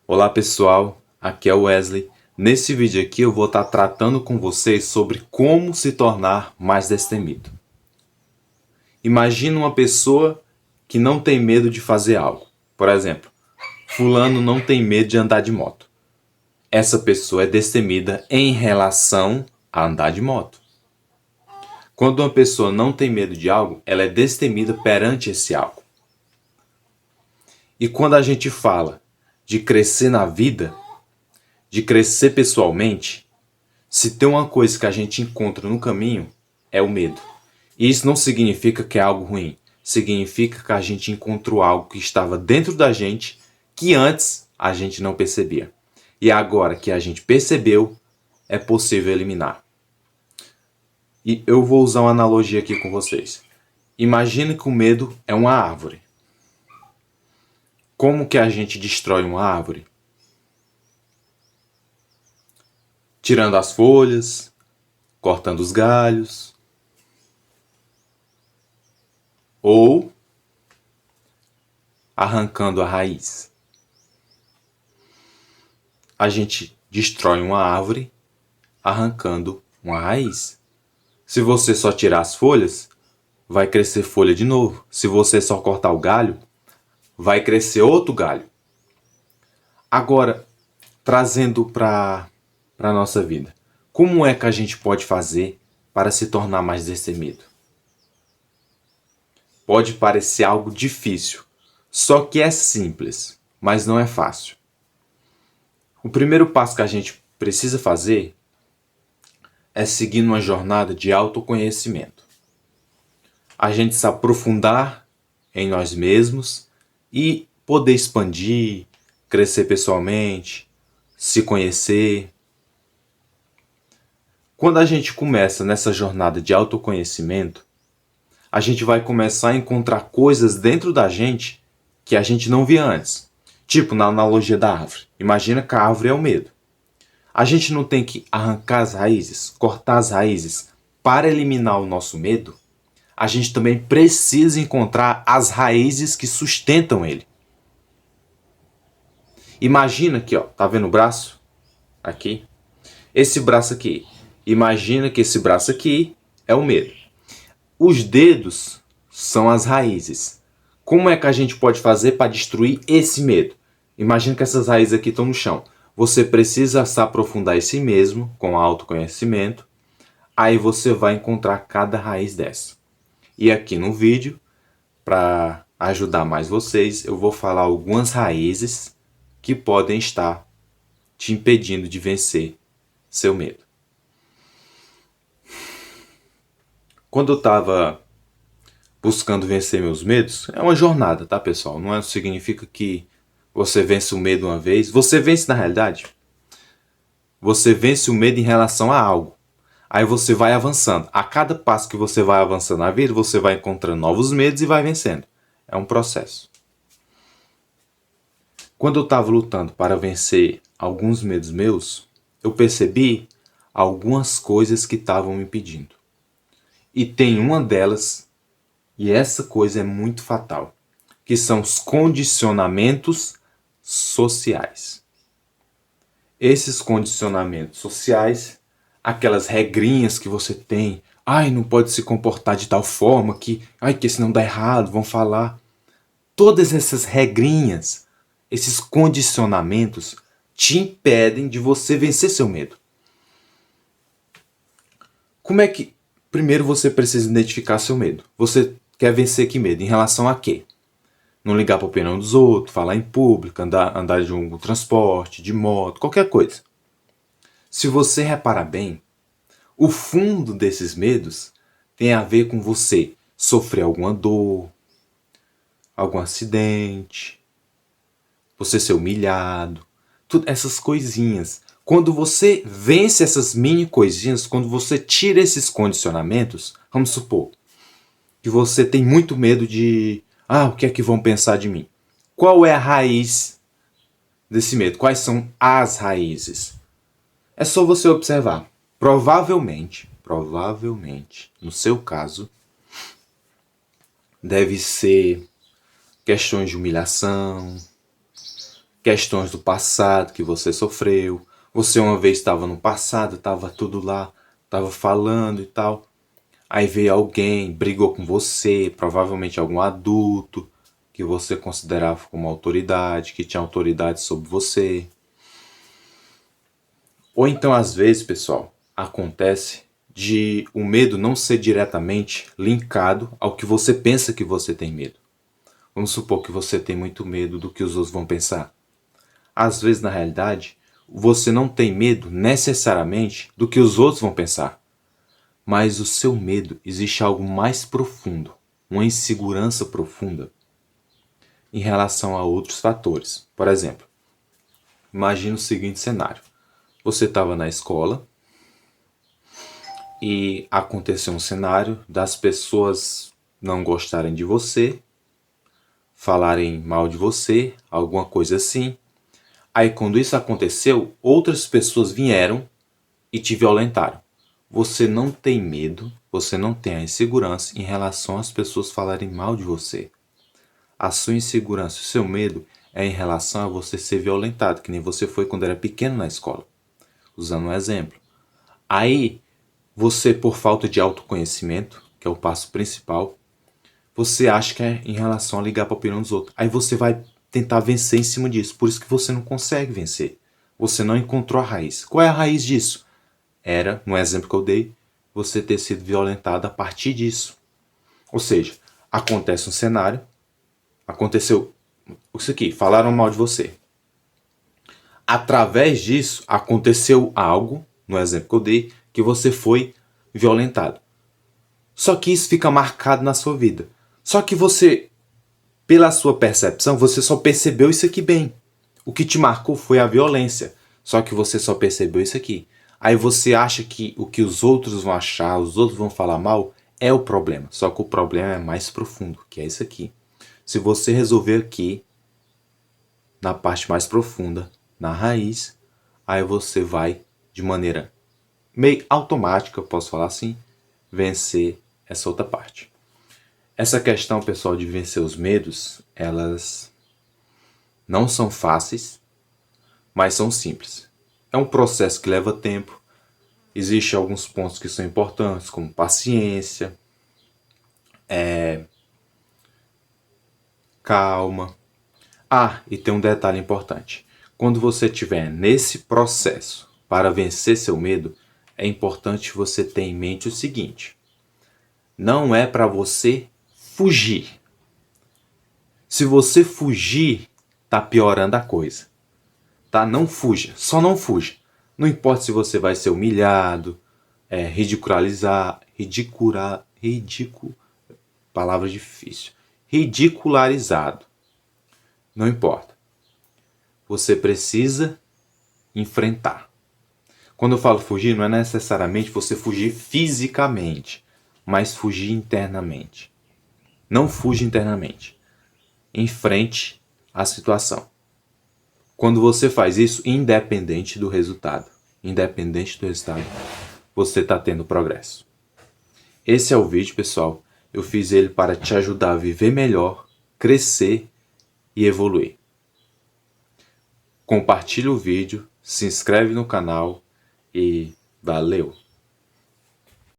Olá pessoal, aqui é o Wesley. Nesse vídeo aqui eu vou estar tratando com vocês sobre como se tornar mais destemido. Imagina uma pessoa que não tem medo de fazer algo. Por exemplo, fulano não tem medo de andar de moto. Essa pessoa é destemida em relação a andar de moto. Quando uma pessoa não tem medo de algo, ela é destemida perante esse algo. E quando a gente fala de crescer na vida, de crescer pessoalmente, se tem uma coisa que a gente encontra no caminho, é o medo. E isso não significa que é algo ruim. Significa que a gente encontrou algo que estava dentro da gente que antes a gente não percebia. E agora que a gente percebeu, é possível eliminar. E eu vou usar uma analogia aqui com vocês. Imagine que o medo é uma árvore. Como que a gente destrói uma árvore? Tirando as folhas, cortando os galhos, ou arrancando a raiz. A gente destrói uma árvore arrancando uma raiz. Se você só tirar as folhas, vai crescer folha de novo. Se você só cortar o galho, vai crescer outro galho. Agora, trazendo para a nossa vida, como é que a gente pode fazer para se tornar mais destemido? Pode parecer algo difícil, só que é simples, mas não é fácil. O primeiro passo que a gente precisa fazer é seguir uma jornada de autoconhecimento. A gente se aprofundar em nós mesmos e poder expandir, crescer pessoalmente, se conhecer. Quando a gente começa nessa jornada de autoconhecimento, a gente vai começar a encontrar coisas dentro da gente que a gente não via antes. Tipo na analogia da árvore. Imagina que a árvore é o medo. A gente não tem que arrancar as raízes, cortar as raízes para eliminar o nosso medo. A gente também precisa encontrar as raízes que sustentam ele. Imagina aqui, ó, tá vendo o braço? Aqui. Esse braço aqui. Imagina que esse braço aqui é o medo. Os dedos são as raízes. Como é que a gente pode fazer para destruir esse medo? Imagina que essas raízes aqui estão no chão. Você precisa se aprofundar em si mesmo, com autoconhecimento. Aí você vai encontrar cada raiz dessa. E aqui no vídeo, para ajudar mais vocês, eu vou falar algumas raízes que podem estar te impedindo de vencer seu medo. Quando eu estava buscando vencer meus medos, é uma jornada, tá, pessoal? Não significa que você vence o medo uma vez. Você vence na realidade. Você vence o medo em relação a algo. Aí você vai avançando. A cada passo que você vai avançando na vida, você vai encontrando novos medos e vai vencendo. É um processo. Quando eu estava lutando para vencer alguns medos meus, eu percebi algumas coisas que estavam me impedindo. E tem uma delas, e essa coisa é muito fatal, que são os condicionamentos sociais. Esses condicionamentos sociais, aquelas regrinhas que você tem, ai, não pode se comportar de tal forma que, ai, que senão dá errado, vão falar. Todas essas regrinhas, esses condicionamentos te impedem de você vencer seu medo. Como é que primeiro você precisa identificar seu medo? Você quer vencer que medo? Em relação a quê? Não ligar para a opinião dos outros, falar em público, andar de um transporte, de moto, qualquer coisa. Se você reparar bem, o fundo desses medos tem a ver com você sofrer alguma dor, algum acidente, você ser humilhado, tudo essas coisinhas. Quando você vence essas mini coisinhas, quando você tira esses condicionamentos, vamos supor que você tem muito medo de, o que é que vão pensar de mim? Qual é a raiz desse medo? Quais são as raízes? É só você observar. Provavelmente, no seu caso, deve ser questões de humilhação, questões do passado que você sofreu. Você uma vez estava no passado, estava tudo lá, estava falando e tal. Aí veio alguém, brigou com você, provavelmente algum adulto que você considerava como autoridade, que tinha autoridade sobre você. Ou então, às vezes, pessoal, acontece de o medo não ser diretamente linkado ao que você pensa que você tem medo. Vamos supor que você tem muito medo do que os outros vão pensar. Às vezes, na realidade, você não tem medo necessariamente do que os outros vão pensar. Mas o seu medo existe algo mais profundo, uma insegurança profunda em relação a outros fatores. Por exemplo, imagine o seguinte cenário. Você estava na escola e aconteceu um cenário das pessoas não gostarem de você, falarem mal de você, alguma coisa assim. Aí quando isso aconteceu, outras pessoas vieram e te violentaram. Você não tem medo, você não tem a insegurança em relação às pessoas falarem mal de você. A sua insegurança, o seu medo é em relação a você ser violentado, que nem você foi quando era pequeno na escola. Usando um exemplo. Aí, você, por falta de autoconhecimento, que é o passo principal, você acha que é em relação a ligar para a opinião dos outros. Aí você vai tentar vencer em cima disso. Por isso que você não consegue vencer. Você não encontrou a raiz. Qual é a raiz disso? Era, no exemplo que eu dei, você ter sido violentado a partir disso. Ou seja, acontece um cenário, aconteceu isso aqui, falaram mal de você. Através disso, aconteceu algo, no exemplo que eu dei, que você foi violentado. Só que isso fica marcado na sua vida. Só que você, pela sua percepção, você só percebeu isso aqui bem. O que te marcou foi a violência. Só que você só percebeu isso aqui. Aí você acha que o que os outros vão achar, os outros vão falar mal, é o problema. Só que o problema é mais profundo, que é isso aqui. Se você resolver aqui, na parte mais profunda, na raiz, aí você vai, de maneira meio automática, posso falar assim, vencer essa outra parte. Essa questão, pessoal, de vencer os medos, elas não são fáceis, mas são simples. É um processo que leva tempo. Existem alguns pontos que são importantes, como paciência, calma. Ah, e tem um detalhe importante. Quando você estiver nesse processo para vencer seu medo, é importante você ter em mente o seguinte: não é para você fugir. Se você fugir, tá piorando a coisa. Tá? Não fuja, só não fuja. Não importa se você vai ser humilhado, palavra difícil, ridicularizado. Não importa. Você precisa enfrentar. Quando eu falo fugir, não é necessariamente você fugir fisicamente, mas fugir internamente. Não fuja internamente. Enfrente a situação. Quando você faz isso, independente do resultado, você está tendo progresso. Esse é o vídeo, pessoal. Eu fiz ele para te ajudar a viver melhor, crescer e evoluir. Compartilhe o vídeo, se inscreve no canal e valeu!